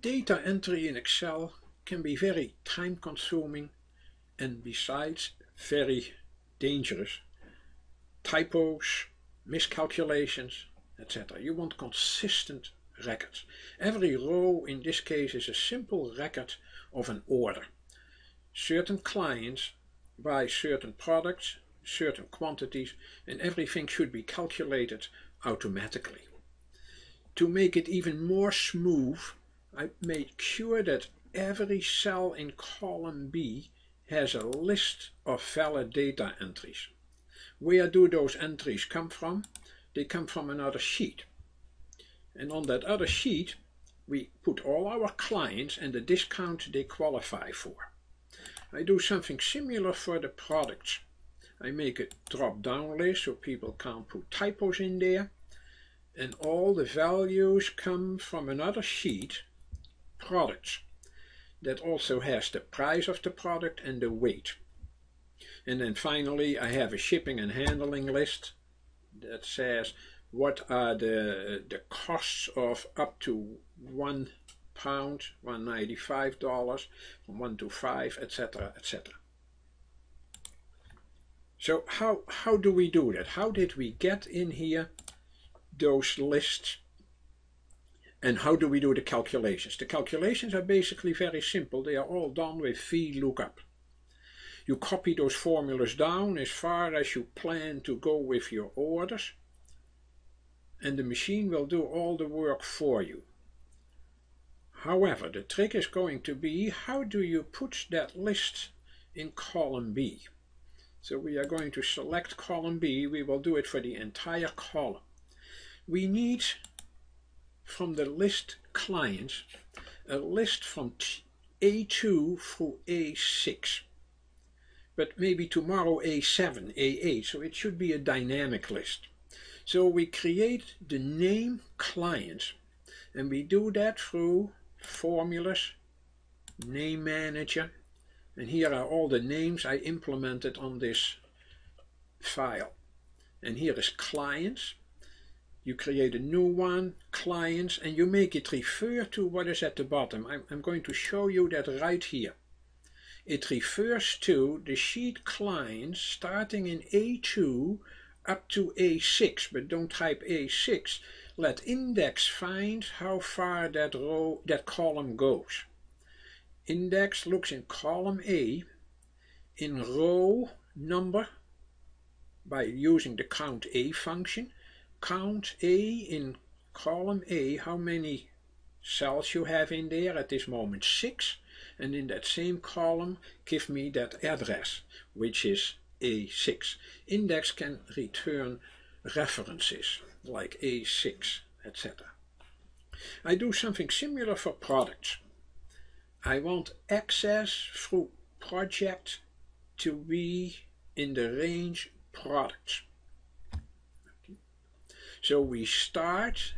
Data entry in Excel can be very time consuming and besides very dangerous. Typos, miscalculations, etc. You want consistent records. Every row in this case is a simple record of an order. Certain clients buy certain products, certain quantities, and everything should be calculated automatically. To make it even more smooth, I made sure that every cell in column B has a list of valid data entries. Where do those entries come from? They come from another sheet. And on that other sheet we put all our clients and the discount they qualify for. I do something similar for the products. I make a drop-down list so people can't put typos in there. And all the values come from another sheet, products, that also has the price of the product and the weight. And then finally I have a shipping and handling list that says what are the costs of up to £1, $1.95, from 1 to 5, etc., etc. So how do we do that? How did we get in here those lists? And how do we do the calculations? The calculations are basically very simple. They are all done with VLOOKUP. You copy those formulas down as far as you plan to go with your orders, and the machine will do all the work for you. However, the trick is going to be, how do you put that list in column B? So we are going to select column B. We will do it for the entire column. We need from the list clients a list from A2 through A6. But maybe tomorrow A7, A8, so it should be a dynamic list. So we create the name clients, and we do that through formulas, name manager, and here are all the names I implemented on this file. And here is clients. You create a new one, clients, and you make it refer to what is at the bottom. I'm going to show you that right here. It refers to the sheet clients starting in A2 up to A6, but don't type A6. Let index find how far that column goes. Index looks in column A, in row number, by using the count A function. Count A in column A, how many cells you have in there at this moment, 6. And in that same column give me that address, which is A6. Index can return references like A6, etc. I do something similar for products. I want access through project to be in the range products. Okay. So we start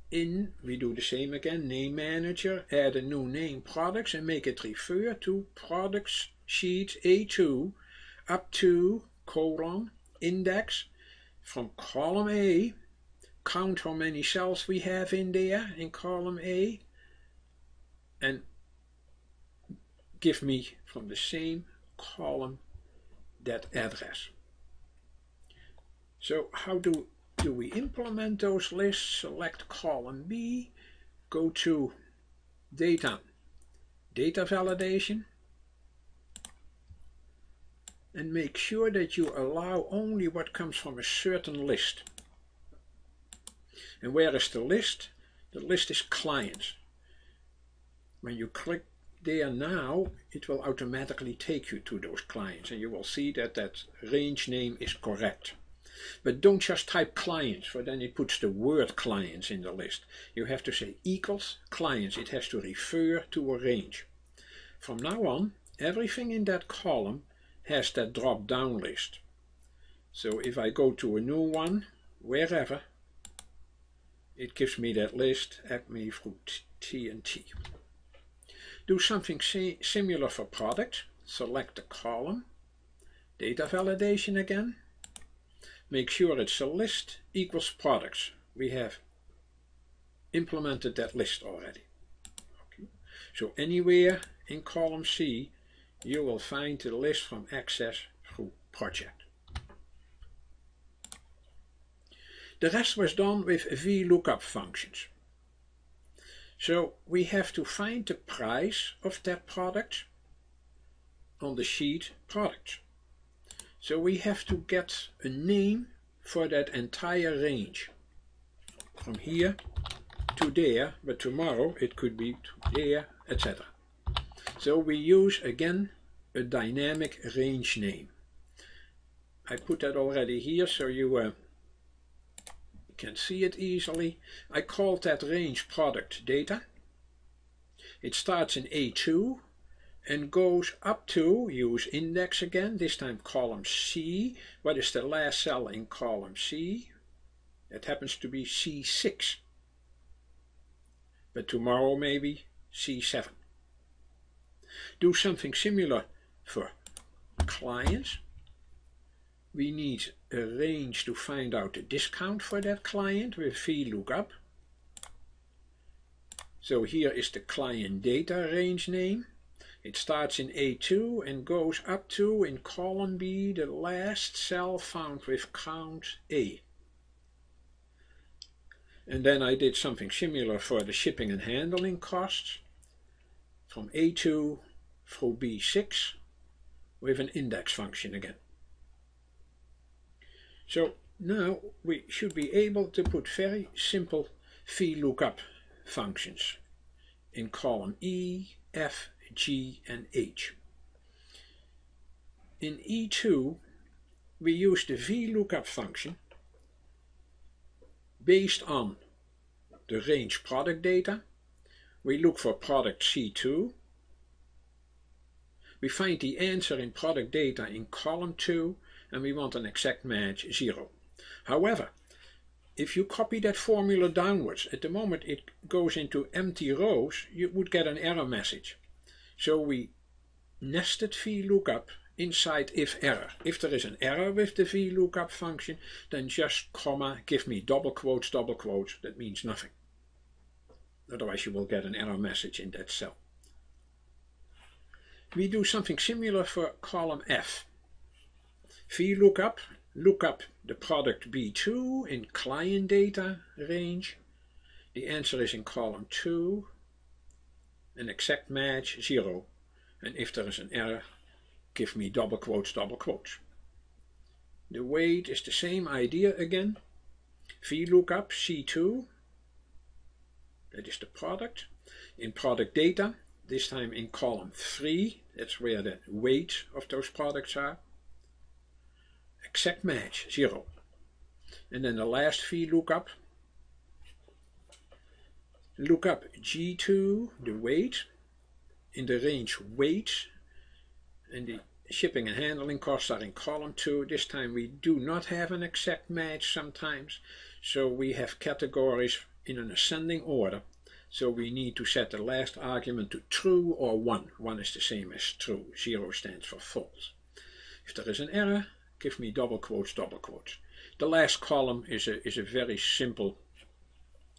in, we do the same again, name manager, add a new name, products, and make it refer to products sheet A2 up to column index from column A, count how many cells we have in there in column A, and give me from the same column that address. So how do we implement those lists? Select column B, go to data validation, and make sure that you allow only what comes from a certain list. And where is the list? The list is clients. When you click there now, it will automatically take you to those clients, and you will see that that range name is correct. But don't just type clients, for then it puts the word clients in the list. You have to say equals clients. It has to refer to a range. From now on, everything in that column has that drop-down list. So if I go to a new one, wherever, it gives me that list, Acme Fruit TNT. Do something similar for product. Select the column, data validation again. Make sure it's a list equals products. We have implemented that list already. Okay. So anywhere in column C you will find the list from access through project. The rest was done with VLOOKUP functions. So we have to find the price of that product on the sheet product. So we have to get a name for that entire range. From here to there, but tomorrow it could be to there, etc. So we use again a dynamic range name. I put that already here so you can see it easily. I called that range product data. It starts in A2 and goes up to, use index again, this time column C. What is the last cell in column C? It happens to be C6. But tomorrow maybe C7. Do something similar for clients. We need a range to find out the discount for that client with VLOOKUP. So here is the client data range name. It starts in A2 and goes up to, in column B, the last cell found with count A. And then I did something similar for the shipping and handling costs from A2 through B6 with an index function again. So now we should be able to put very simple VLOOKUP functions in column E, F, G and H. In E2 we use the VLOOKUP function based on the range product data. We look for product C2. We find the answer in product data in column 2 and we want an exact match 0. However, if you copy that formula downwards, at the moment it goes into empty rows, you would get an error message. So we nested VLOOKUP inside if error. If there is an error with the VLOOKUP function, then just comma, give me double quotes, that means nothing. Otherwise you will get an error message in that cell. We do something similar for column F. VLOOKUP, look up the product B2 in client data range. The answer is in column 2, an exact match 0. And if there is an error, give me double quotes. The weight is the same idea again. VLOOKUP C2, that is the product. In product data, this time in column 3, that's where the weight of those products are. Exact match 0. And then the last VLOOKUP, look up G2, the weight, in the range weight, and the shipping and handling costs are in column 2. This time we do not have an exact match sometimes, so we have categories in an ascending order. So we need to set the last argument to true or 1. 1 is the same as true, 0 stands for false. If there is an error, give me double quotes. The last column is a very simple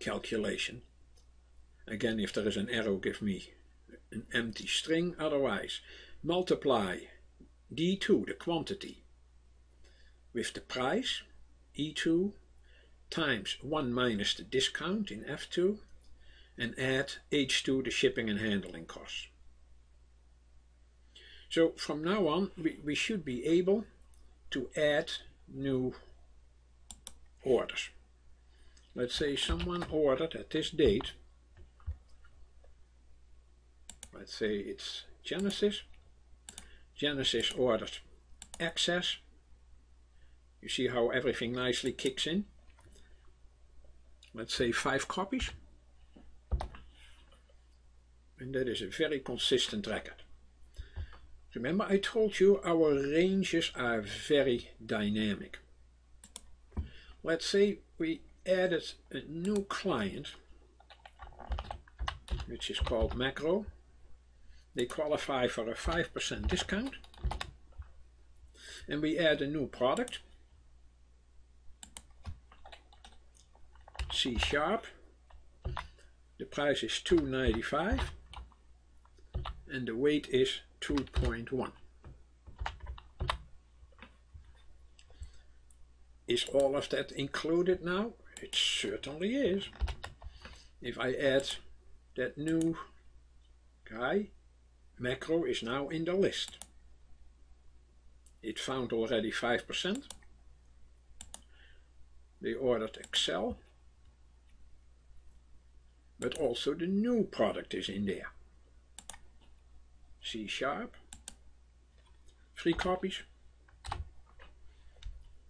calculation. Again, if there is an error, give me an empty string. Otherwise, multiply D2, the quantity, with the price, E2, times 1 minus the discount in F2, and add H2, the shipping and handling costs. So from now on, we should be able to add new orders. Let's say someone ordered at this date. Let's say it's Genesis. Genesis ordered access. You see how everything nicely kicks in. Let's say 5 copies. And that is a very consistent record. Remember, I told you our ranges are very dynamic. Let's say we added a new client, which is called Macro. They qualify for a 5% discount. And we add a new product, C#. The price is $2.95. and the weight is 2.1. Is all of that included now? It certainly is. If I add that new guy, macro is now in the list. It found already 5%. They ordered Excel, but also the new product is in there. C#, 3 copies,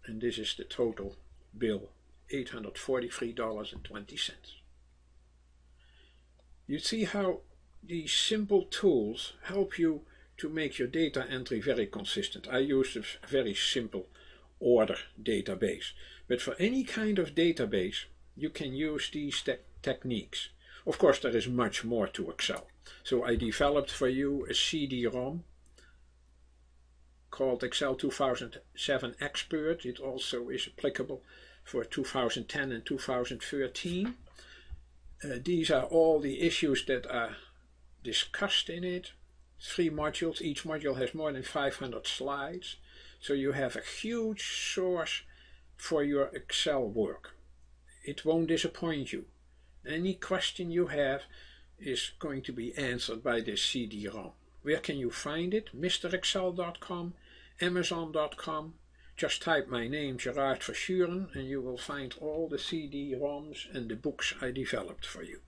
and this is the total bill, $843.20. You see how these simple tools help you to make your data entry very consistent. I use a very simple order database, but for any kind of database you can use these techniques. Of course, there is much more to Excel. So I developed for you a CD-ROM called Excel 2007 Expert. It also is applicable for 2010 and 2013. These are all the issues that are discussed in it. 3 modules. Each module has more than 500 slides. So you have a huge source for your Excel work. It won't disappoint you. Any question you have is going to be answered by this CD-ROM. Where can you find it? MrExcel.com, Amazon.com. Just type my name, Gerard Verschuren, and you will find all the CD-ROMs and the books I developed for you.